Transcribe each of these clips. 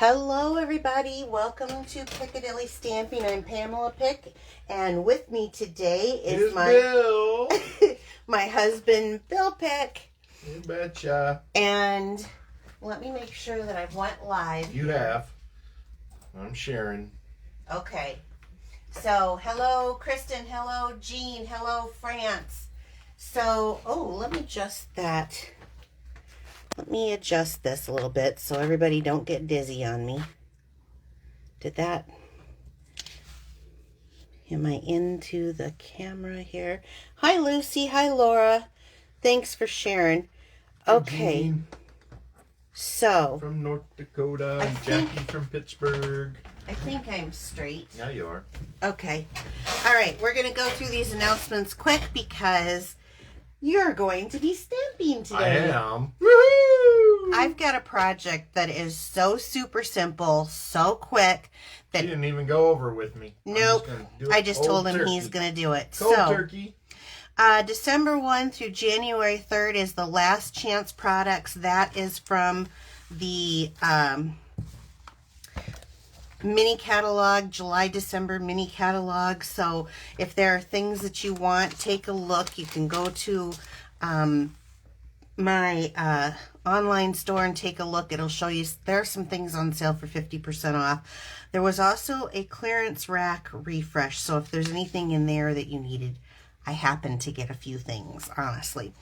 Hello everybody, welcome to Piccadilly Stamping. I'm Pamela Pick, and with me today is Bill. my husband Bill Pick. You betcha. And let me make sure that I went live. You have. I'm sharing. Okay. So, hello Kristen, hello Jean, hello France. So, let me adjust that. Let me adjust this a little bit so everybody don't get dizzy on me. Did that? Am I into the camera here? Hi, Lucy. Hi, Laura. Thanks for sharing. Okay. Jean So. from North Dakota. And Jackie from Pittsburgh. I think I'm straight. Yeah, you are. Okay. All right. We're going to go through these announcements quick because you're going to be stamping today. I am. Woohoo! I've got a project that is so super simple, so quick that He didn't even go over with me. Nope. I just told him he's going to do it. Cold turkey. December 1 through January 3rd is the last chance products. That is from the mini catalog, July-December mini catalog. So if there are things that you want, take a look. You can go to my online store and take a look. It'll show you there are some things on sale for 50% off. There was also a clearance rack refresh, so if there's anything in there that you needed, I happened to get a few things, honestly.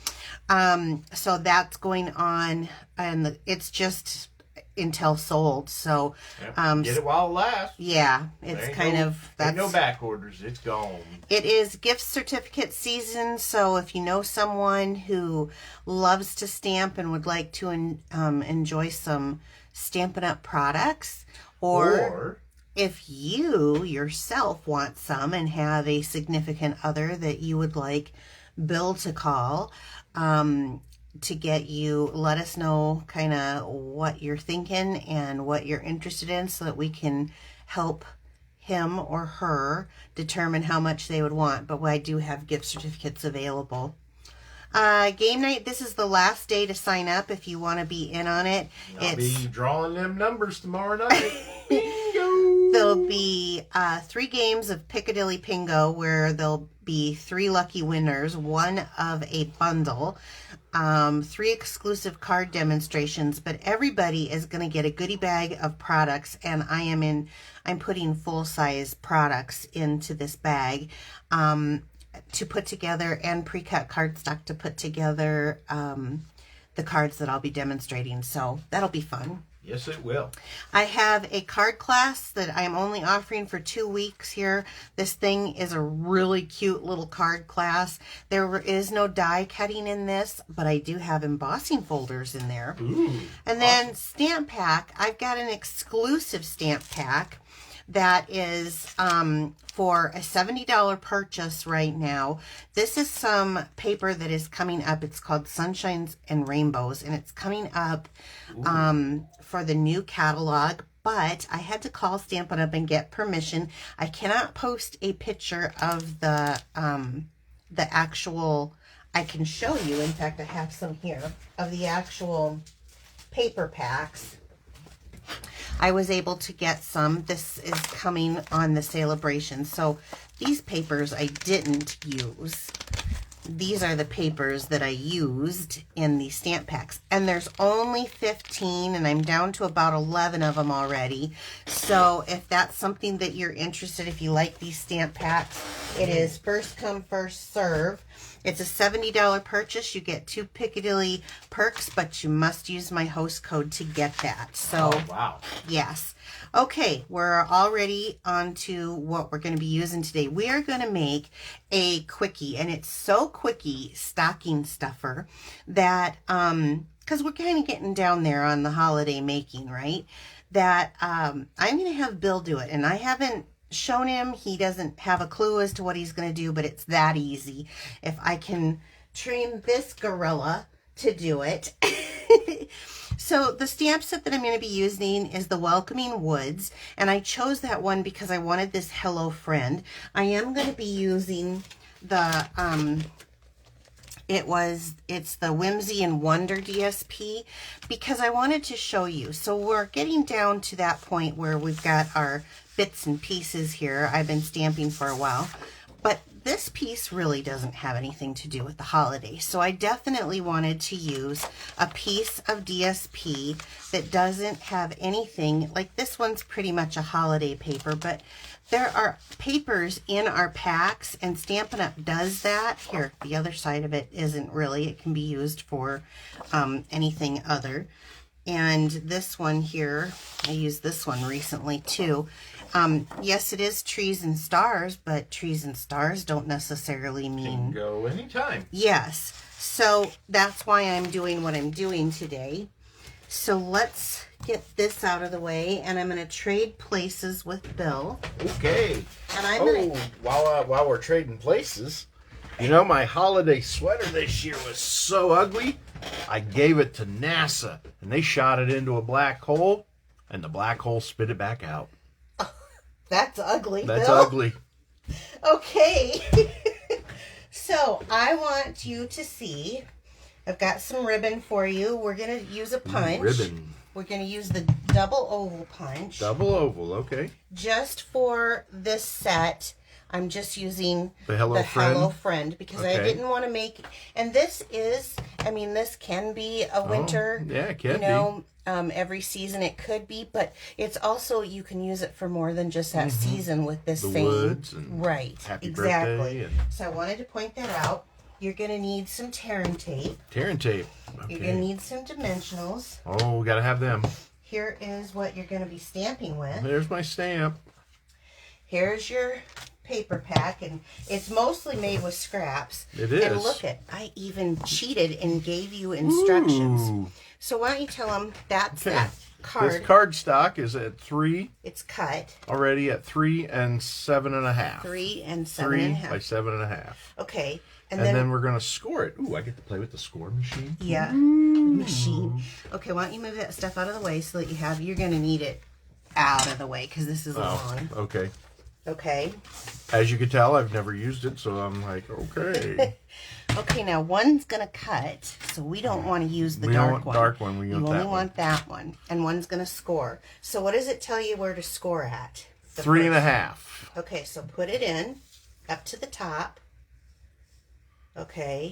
So that's going on, and it's just until sold. So Get it while it lasts. yeah, it's kind of that's no back orders. It's gone. It is gift certificate season, so if you know someone who loves to stamp and would like to enjoy some Stampin' Up! Products, or if you yourself want some and have a significant other that you would like Bill to call to get you, let us know kind of what you're thinking and what you're interested in so that we can help him or her determine how much they would want. But I do have gift certificates available. Game night, this is the last day to sign up if you want to be in on it. I'll be drawing them numbers tomorrow night. Bingo! There'll be 3 games of Piccadilly Pingo where there'll be 3 lucky winners, 1 of a bundle, 3 exclusive card demonstrations, but everybody is going to get a goodie bag of products, and I'm putting full-size products into this bag to put together, and pre-cut cardstock to put together the cards that I'll be demonstrating. So that'll be fun. Yes, it will. I have a card class that I'm only offering for 2 weeks here. This thing is a really cute little card class. There is no die cutting in this, but I do have embossing folders in there. Ooh, and then stamp pack. I've got an exclusive stamp pack that is for a $70 purchase right now. This is some paper that is coming up. It's called Sunshines and Rainbows, and it's coming up for the new catalog. But I had to call Stampin' Up! And get permission. I cannot post a picture of the actual. I can show you. In fact, I have some here of the actual paper packs. I was able to get some. This is coming on the celebration. So these papers I didn't use. These are the papers that I used in the stamp packs. And there's only 15, and I'm down to about 11 of them already. So if that's something that you're interested, if you like these stamp packs, it is first come, first serve. It's a $70 purchase. You get 2 Piccadilly perks, but you must use my host code to get that. So, wow. Yes. Okay, we're already on to what we're going to be using today. We are going to make a quickie, and it's so quickie stocking stuffer that, because we're kind of getting down there on the holiday making, right? That I'm going to have Bill do it, and I haven't shown him. He doesn't have a clue as to what he's going to do, but it's that easy. If I can train this gorilla to do it. So the stamp set that I'm going to be using is the Welcoming Woods, and I chose that one because I wanted this Hello Friend. I am going to be using the It's the Whimsy and Wonder DSP, because I wanted to show you. So we're getting down to that point where we've got our bits and pieces here. I've been stamping for a while, but this piece really doesn't have anything to do with the holiday. So I definitely wanted to use a piece of DSP that doesn't have anything, like this one's pretty much a holiday paper, but there are papers in our packs, and Stampin' Up! Does that. Here, the other side of it isn't really. It can be used for anything other. And this one here, I used this one recently too. Yes, it is trees and stars, but trees and stars don't necessarily mean... Can go anytime. Yes. So that's why I'm doing what I'm doing today. So let's get this out of the way, and I'm going to trade places with Bill. Okay. And I'm going to... While we're trading places, you know, my holiday sweater this year was so ugly, I gave it to NASA, and they shot it into a black hole, and the black hole spit it back out. That's ugly, That's Bill. ugly. Okay. So I want you to see... I've got some ribbon for you. We're going to use a punch. Ribbon. We're going to use the double oval punch. Double oval, okay. Just for this set, I'm just using the Hello Friend because okay. I didn't want to make... And this is, I mean, this can be a winter. Yeah, it can be. Every season it could be, but it's also, you can use it for more than just that season with this the same... woods and right, happy exactly. birthday and... So I wanted to point that out. You're going to need some tear and tape. Tear and tape. Okay. You're going to need some dimensionals. Oh, we got to have them. Here is what you're going to be stamping with. There's my stamp. Here's your paper pack, and it's mostly made with scraps. It is. And look I even cheated and gave you instructions. Ooh. So why don't you tell them that's Okay. that card. This card stock is at 3. It's cut. Already at 3 and 7.5. 3 and 7.5. 3 by 7.5. Okay. And then we're going to score it. Ooh, I get to play with the score machine. Yeah. Machine. Okay, why don't you move that stuff out of the way so that you're going to need it out of the way because this is long. Okay. Okay. As you can tell, I've never used it, so I'm like, okay. Okay, now one's going to cut, so we don't want to use the dark one. Dark one. We you only want that one, and one's going to score. So what does it tell you where to score at? 3.5. Okay, so put it in up to the top. Okay.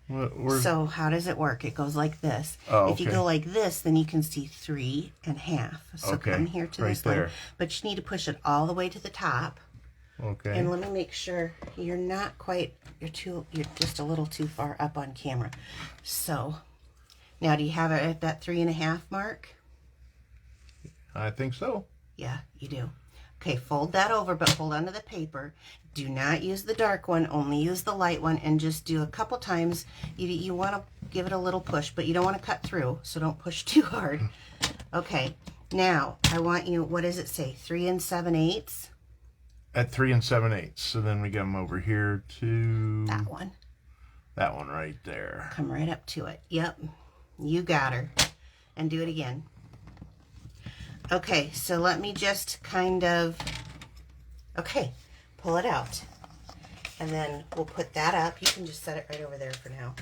Yeah. So how does it work? It goes like this. Oh, If you go like this, then you can see 3.5. So come here to this there. one. But you need to push it all the way to the top. Okay. And let me make sure you're not quite, you're just a little too far up on camera. So now do you have it at that 3.5 mark? I think so. Yeah, you do. Okay, fold that over, but hold onto the paper. Do not use the dark one, only use the light one, and just do a couple times. You want to give it a little push, but you don't want to cut through, so don't push too hard. Okay, now I want you, what does it say, 3 and 7/8? At 3 and 7/8. So then we get them over here to... That one. That one right there. Come right up to it. Yep, you got her. And do it again. Okay, so let me just kind of, okay, pull it out. And then we'll put that up. You can just set it right over there for now.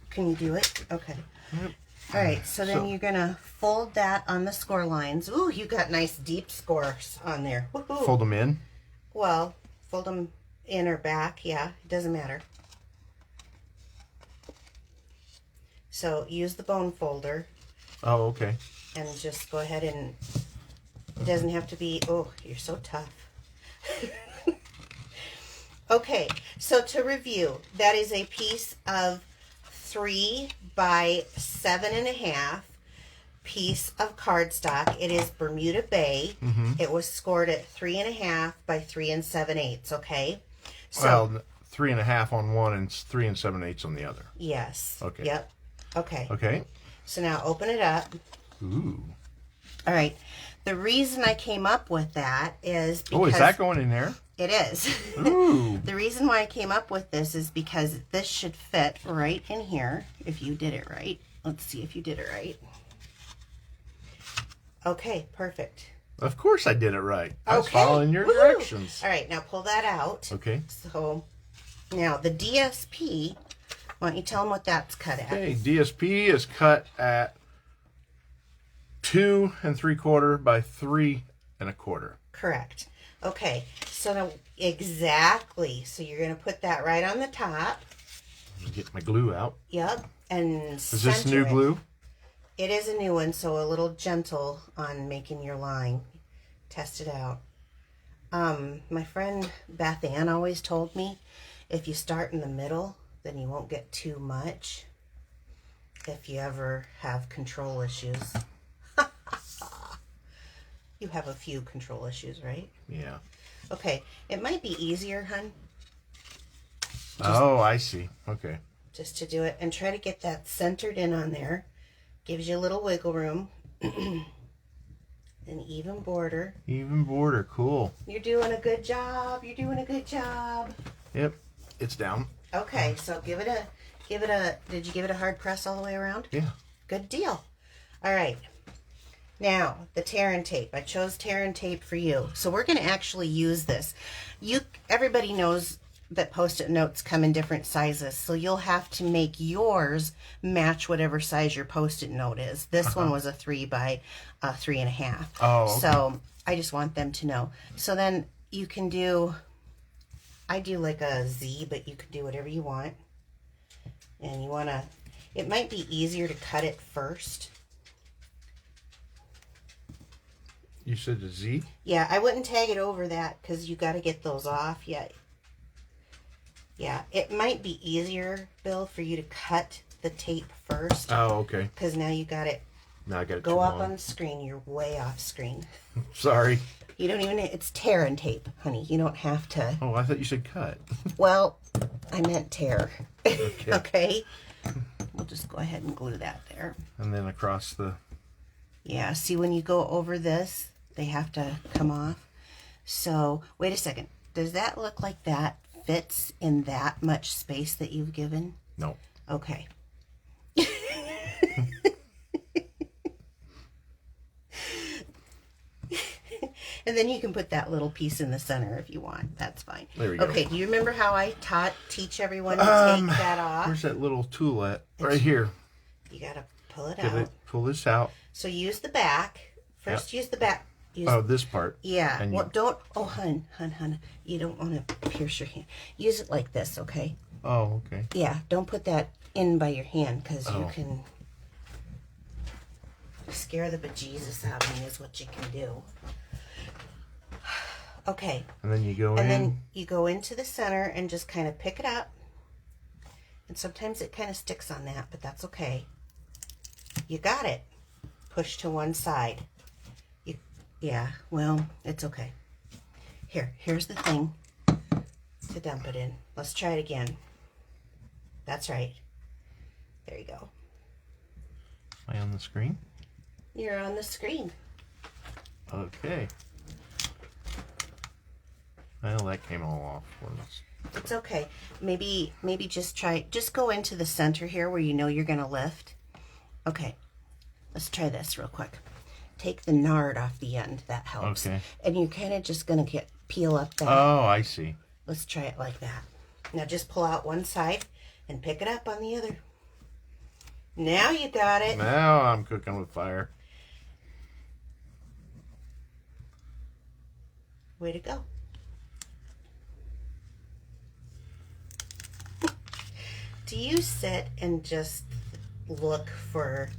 Can you do it? Okay. Yep. All right, so then you're going to fold that on the score lines. Ooh, you got nice deep scores on there. Woohoo. Fold them in? Well, fold them in or back. Yeah, it doesn't matter. So use the bone folder. Oh, okay. And just go ahead and, it doesn't have to be, oh, you're so tough. Okay, so to review, that is a piece of 3 by 7.5 piece of cardstock. It is Bermuda Bay. It was scored at 3.5 by 3 and 7/8, okay? So, well, 3.5 on one and 3 and 7/8 on the other. Yes. Okay. Yep. Okay. Okay. So now open it up. Ooh. All right. The reason I came up with that is because... Oh, is that going in there? It is. Ooh. The reason why I came up with this is because this should fit right in here if you did it right. Let's see if you did it right. Okay, perfect. Of course I did it right. I was Okay. following your Woo-hoo. directions. All right, now pull that out. Okay. So now the DSP Why don't you tell them what that's cut at? Okay, DSP is cut at 2 3/4 by 3 1/4. Correct. Okay, so now exactly. So you're going to put that right on the top. Get my glue out. Yep. And is this new glue? It is a new one, so a little gentle on making your line. Test it out. My friend Beth Ann always told me if you start in the middle, then you won't get too much if you ever have control issues. You have a few control issues, right? Yeah. Okay, it might be easier, hun. I see. Okay. Just to do it and try to get that centered in on there. Gives you a little wiggle room. An even border. Even border, cool. You're doing a good job. You're doing a good job. Yep, it's down. Okay, so give it a, did you give it a hard press all the way around? Yeah. Good deal. All right. Now, the tear and tape. I chose tear and tape for you. So we're going to actually use this. Everybody knows that Post-it notes come in different sizes. So you'll have to make yours match whatever size your Post-it note is. This one was a 3 by 3.5. Oh, okay. So I just want them to know. So then you can do, I do like a Z, but you can do whatever you want. And you want to, it might be easier to cut it first. You said a Z? Yeah, I wouldn't tag it over that because you got to get those off yet. Yeah, it might be easier, Bill, for you to cut the tape first. Oh, okay. Because now you got it. Now I got it. Go up on the screen. You're way off screen. Sorry. You don't even. It's tear and tape, honey. You don't have to. Oh, I thought you said cut. Well, I meant tear. Okay. Okay. We'll just go ahead and glue that there. And then across the. Yeah. See, when you go over this, they have to come off. So wait a second. Does that look like that fits in that much space that you've given? No. Okay. And then you can put that little piece in the center if you want. That's fine. There we go. Okay, do you remember how I teach everyone to take that off? Where's that little tool at? Right here. You got to pull it out. Pull this out. So use the back. First use the back. This part. Yeah. And well, don't, hun. You don't want to pierce your hand. Use it like this, okay? Oh, okay. Yeah, don't put that in by your hand because you can scare the bejesus out of me is what you can do. Okay. And then you go in. And then you go into the center and just kind of pick it up. And sometimes it kind of sticks on that, but that's okay. You got it. Push to one side. Yeah, well, it's okay. Here's the thing to dump it in. Let's try it again. That's right. There you go. Am I on the screen? You're on the screen. Okay. Well, that came all off for us. It's okay. Maybe just go into the center here where you know you're going to lift. Okay. Let's try this real quick. Take the nard off the end. That helps. Okay. And you're kind of just going to peel up that. Oh, I see. Let's try it like that. Now just pull out one side and pick it up on the other. Now you got it. Now I'm cooking with fire. Way to go. Do you sit and just look for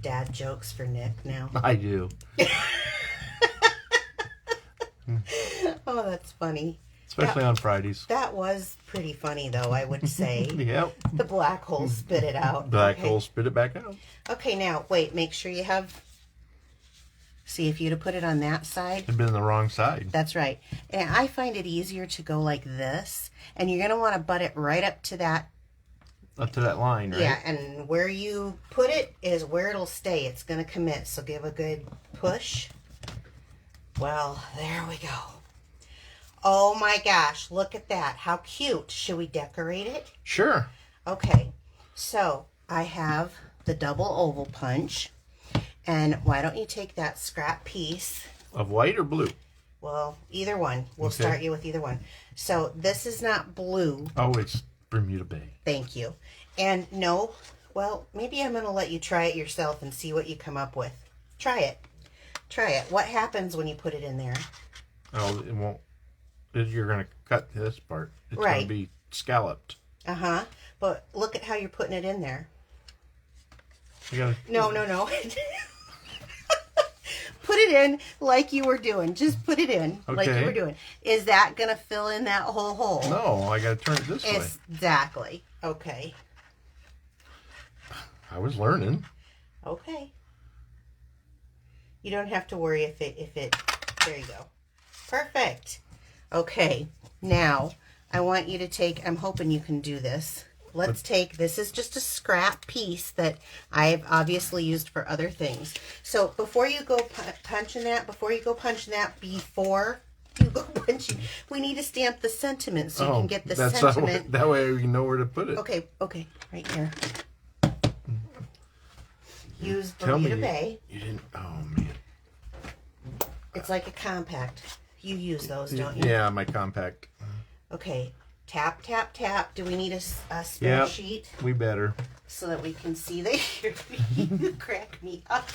dad jokes for Nick now? I do. Oh, that's funny. Especially on Fridays. That was pretty funny, though, I would say. Yep. The black hole spit it out. Black Okay. hole spit it back out. Okay, now, wait, make sure you have... See, if you'd have put it on that side... It'd been the wrong side. That's right. And I find it easier to go like this. And you're going to want to butt it right up to that. Up to that line, right? Yeah, and where you put it is where it'll stay. It's going to commit, so give a good push. Well, there we go. Oh my gosh, look at that. How cute. Should we decorate it? Sure. Okay, so I have the double oval punch. And why don't you take that scrap piece? Of white or blue? Well, either one. We'll Okay. start you with either one. So this is not blue. Oh, it's Bermuda Bay. Thank you. And no, well, maybe I'm going to let you try it yourself and see what you come up with. Try it. Try it. What happens when you put it in there? Oh, it won't. You're going to cut this part. It's Right. going to be scalloped. Uh-huh. But look at how you're putting it in there. You gotta, No. Put it in like you were doing. Just put it in like you were doing. Is that going to fill in that whole hole? No, I got to turn it this way. Exactly. Okay. I was learning. Okay. You don't have to worry if it, there you go. Perfect. Okay. Now, I want you to take, I'm hoping you can do this. Let's take, this is just a scrap piece that I've obviously used for other things. So before you go punching that, before you go punching, we need to stamp the sentiment so you can get the sentiment. That way you know where to put it. Okay, right here. Use Tell Bermuda me Bay. you didn't, oh man. It's like a compact. You use those, don't you? Yeah, my compact. Okay. Tap, tap, tap. Do we need a spare sheet? We better. So that we can see that you crack me up.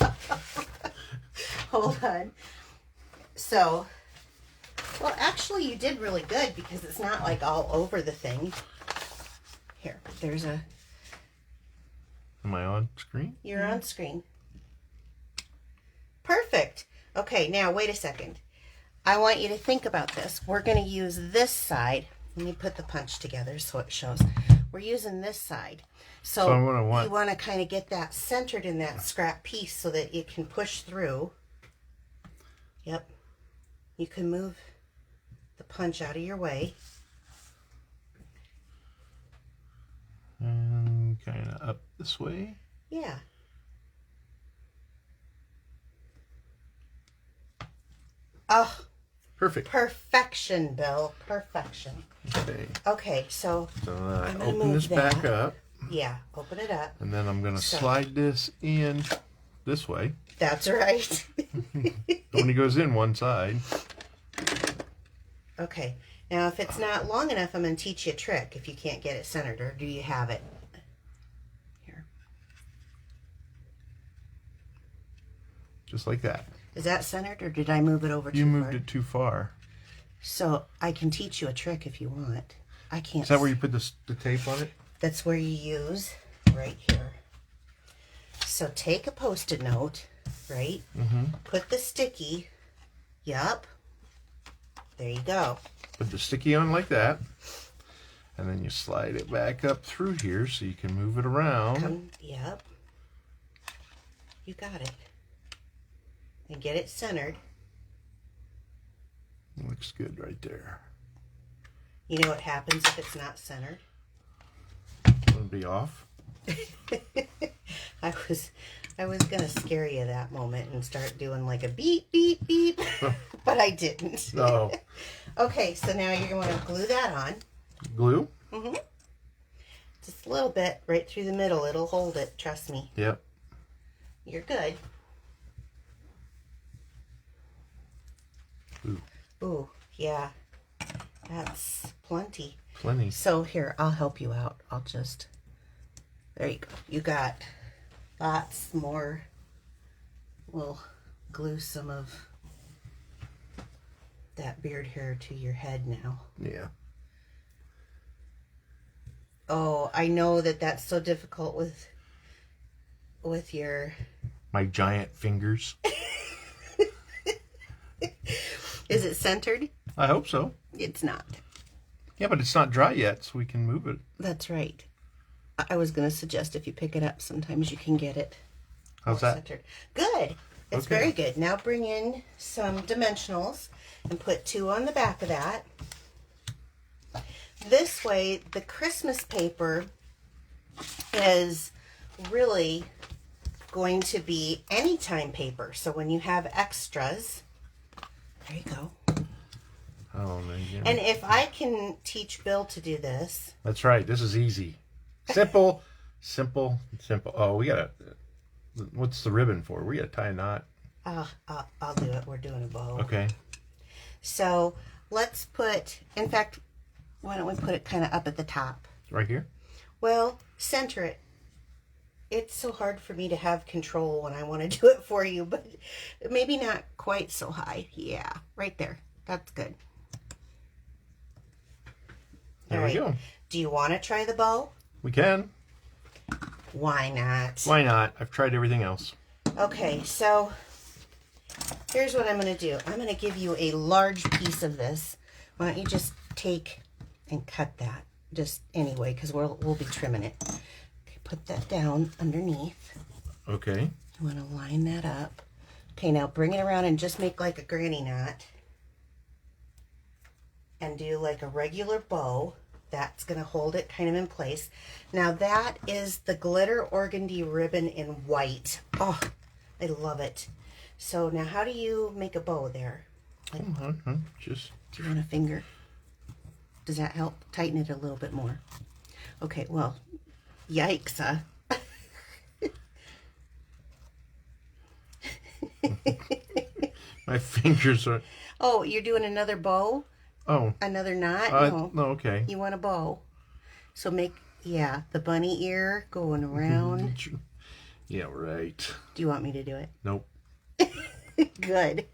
Hold on. So, well, actually, you did really good because it's not like all over the thing. Here, there's a... Am I on screen? You're on screen. Perfect. Okay, now wait a second. I want you to think about this. We're going to use this side. Let me put the punch together so it shows. We're using this side. So I'm gonna want... you want to kind of get that centered in that scrap piece so that it can push through. Yep. You can move the punch out of your way. And kind of up this way. Yeah. Oh, perfect. Perfection, Bill. Perfection. Okay. Okay, so I open this back up. Yeah, open it up. And then I'm going to slide this in this way. That's right. Only goes in one side. Okay. Now, if it's not long enough, I'm going to teach you a trick if you can't get it centered. Or do you have it? Here. Just like that. Is that centered, or did I move it over too far? You moved it too far. So I can teach you a trick if you want. I can't. Is that where you put the tape on it? That's where you use right here. So take a Post-it note, right? Mm-hmm. Put the sticky. Yup. There you go. Put the sticky on like that. And then you slide it back up through here so you can move it around. Yep. You got it. And get it centered. Looks good right there. You know what happens if it's not centered? It'll be off. I was gonna scare you that moment and start doing like a beep beep beep, but I didn't. No. Okay, so now you're going to glue that on. Glue? Mm-hmm. Just a little bit right through the middle. It'll hold it. Trust me. Yep. You're good. Ooh, yeah. That's plenty. Plenty. So here, I'll help you out. There you go. You got lots more. We'll glue some of that beard hair to your head now. Yeah. Oh, I know that's so difficult with your... My giant fingers. Is it centered? I hope so. It's not. Yeah, but it's not dry yet, so we can move it. That's right. I was going to suggest if you pick it up, sometimes you can get it. How's that? Centered. Good. It's Okay. very good. Now bring in some dimensionals and put 2 on the back of that. This way, the Christmas paper is really going to be anytime paper. So when you have extras, there you go. Oh, man. Yeah. And if I can teach Bill to do this. That's right. This is easy. Simple, simple, simple. Oh, we got to... What's the ribbon for? We got to tie a knot. I'll do it. We're doing a bow. Okay. So let's put, in fact, why don't we put it kind of up at the top? Right here? Well, center it. It's so hard for me to have control when I want to do it for you, but maybe not quite so high. Yeah, right there. That's good. There we go. Do you want to try the bow? We can. Why not? Why not? I've tried everything else. Okay, so here's what I'm going to do. I'm going to give you a large piece of this. Why don't you just take and cut that? Just anyway, because we'll be trimming it. Okay, put that down underneath. Okay. You want to line that up. Okay, now bring it around and just make like a granny knot. And do like a regular bow. That's going to hold it kind of in place. Now that is the glitter organdy ribbon in white. Oh, I love it. So now how do you make a bow there? Like, Come on, just... do you want a finger? Does that help? Tighten it a little bit more. Okay, well, yikes, huh? My fingers are... Oh, you're doing another bow? Oh. Another knot? No, okay. You want a bow. So make, yeah, the bunny ear going around. Yeah, right. Do you want me to do it? Nope. Good.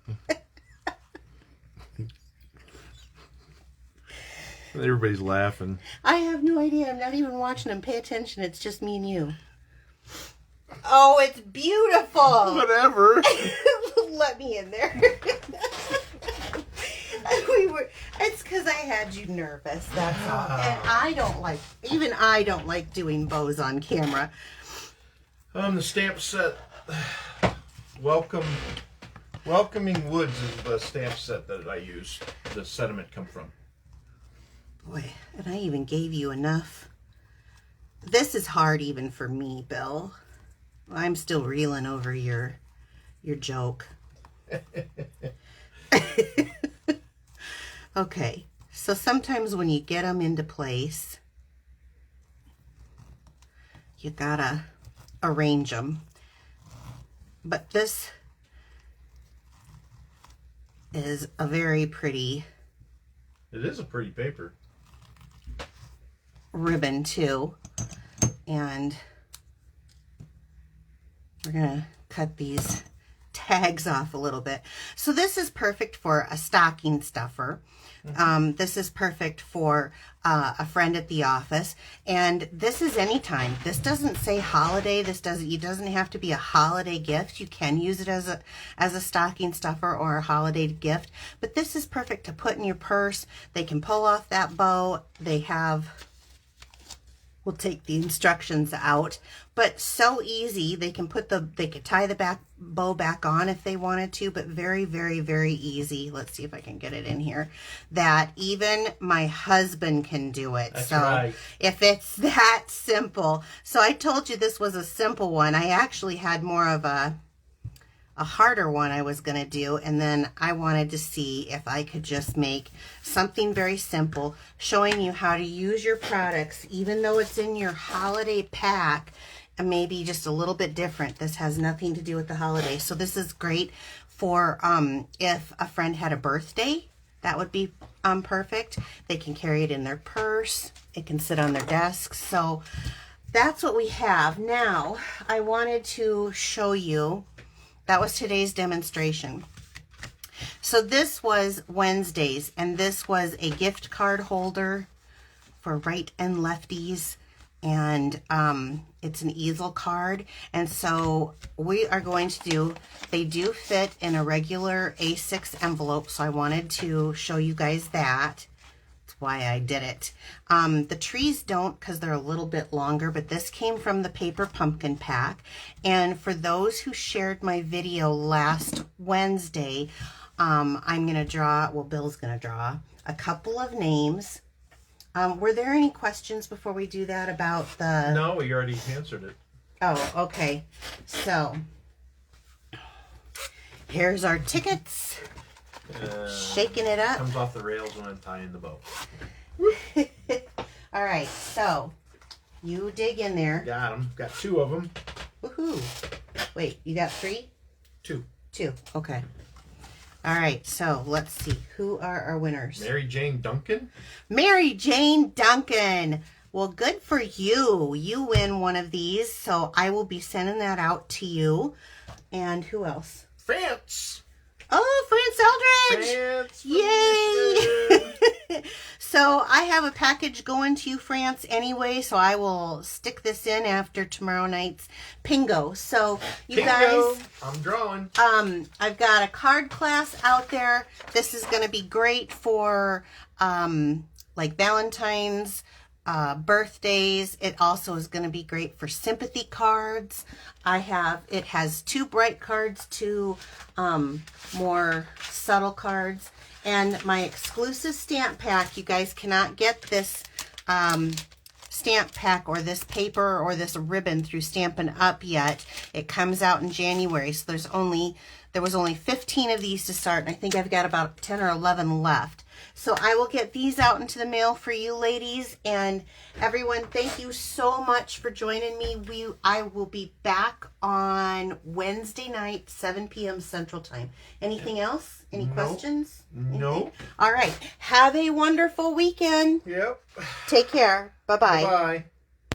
Everybody's laughing. I have no idea. I'm not even watching them. Pay attention. It's just me and you. Oh, it's beautiful. Whatever. Let me in there. It's because I had you nervous, that's all. And I don't like doing bows on camera. The stamp set, Welcoming Woods is the stamp set that I use. The sentiment come from. Boy, and I even gave you enough. This is hard even for me, Bill. I'm still reeling over your joke. Okay, so sometimes when you get them into place, you gotta arrange them. But this is a very pretty... It is a pretty paper. ...ribbon too. And we're gonna cut these tags off a little bit. So this is perfect for a stocking stuffer. This is perfect for a friend at the office, and this is anytime. This doesn't say holiday. It doesn't have to be a holiday gift. You can use it as a stocking stuffer or a holiday gift, but this is perfect to put in your purse. They can pull off that bow. We'll take the instructions out, but so easy. They could tie the bow back on if they wanted to, but very, very, very easy. Let's see if I can get it in here. That even my husband can do it. That's so right. If it's that simple. So I told you this was a simple one. I actually had more of a harder one I was going to do, and then I wanted to see if I could just make something very simple, showing you how to use your products, even though it's in your holiday pack, and maybe just a little bit different. This has nothing to do with the holiday. So this is great for if a friend had a birthday. That would be perfect. They can carry it in their purse. It can sit on their desk. So that's what we have. Now, I wanted to show you. That was today's demonstration. So this was Wednesday's, and this was a gift card holder for right and lefties, and it's an easel card. And so we are going to do, they do fit in a regular A6 envelope, so I wanted to show you guys that. Why I did it. The trees don't, because they're a little bit longer, but this came from the paper pumpkin pack. And for those who shared my video last Wednesday, I'm going to draw, well, Bill's going to draw a couple of names. Were there any questions before we do that about the... No, we already answered it. Oh, okay. So, here's our tickets. Shaking it up. Comes off the rails when I'm tying the bow. All right, so you dig in there. Got them. Got two of them. Woohoo! Wait, you got three? Two. Okay. All right, so let's see. Who are our winners? Mary Jane Duncan. Mary Jane Duncan. Well, good for you. You win one of these, so I will be sending that out to you. And who else? France. Oh, France Eldridge! France. Yay! So I have a package going to you, France, anyway, so I will stick this in after tomorrow night's Pingo. So you guys, I'm drawing. I've got a card class out there. This is going to be great for like Valentine's, birthdays. It also is going to be great for sympathy cards. It has 2 bright cards, 2 more subtle cards, and my exclusive stamp pack. You guys cannot get this stamp pack or this paper or this ribbon through Stampin' Up yet. It comes out in January, so there was only 15 of these to start, and I think I've got about 10 or 11 left. So I will get these out into the mail for you ladies. And everyone, thank you so much for joining me. I will be back on Wednesday night, 7 p.m. Central Time. Anything else? Any questions? No. Anything? All right. Have a wonderful weekend. Yep. Take care. Bye-bye. Bye.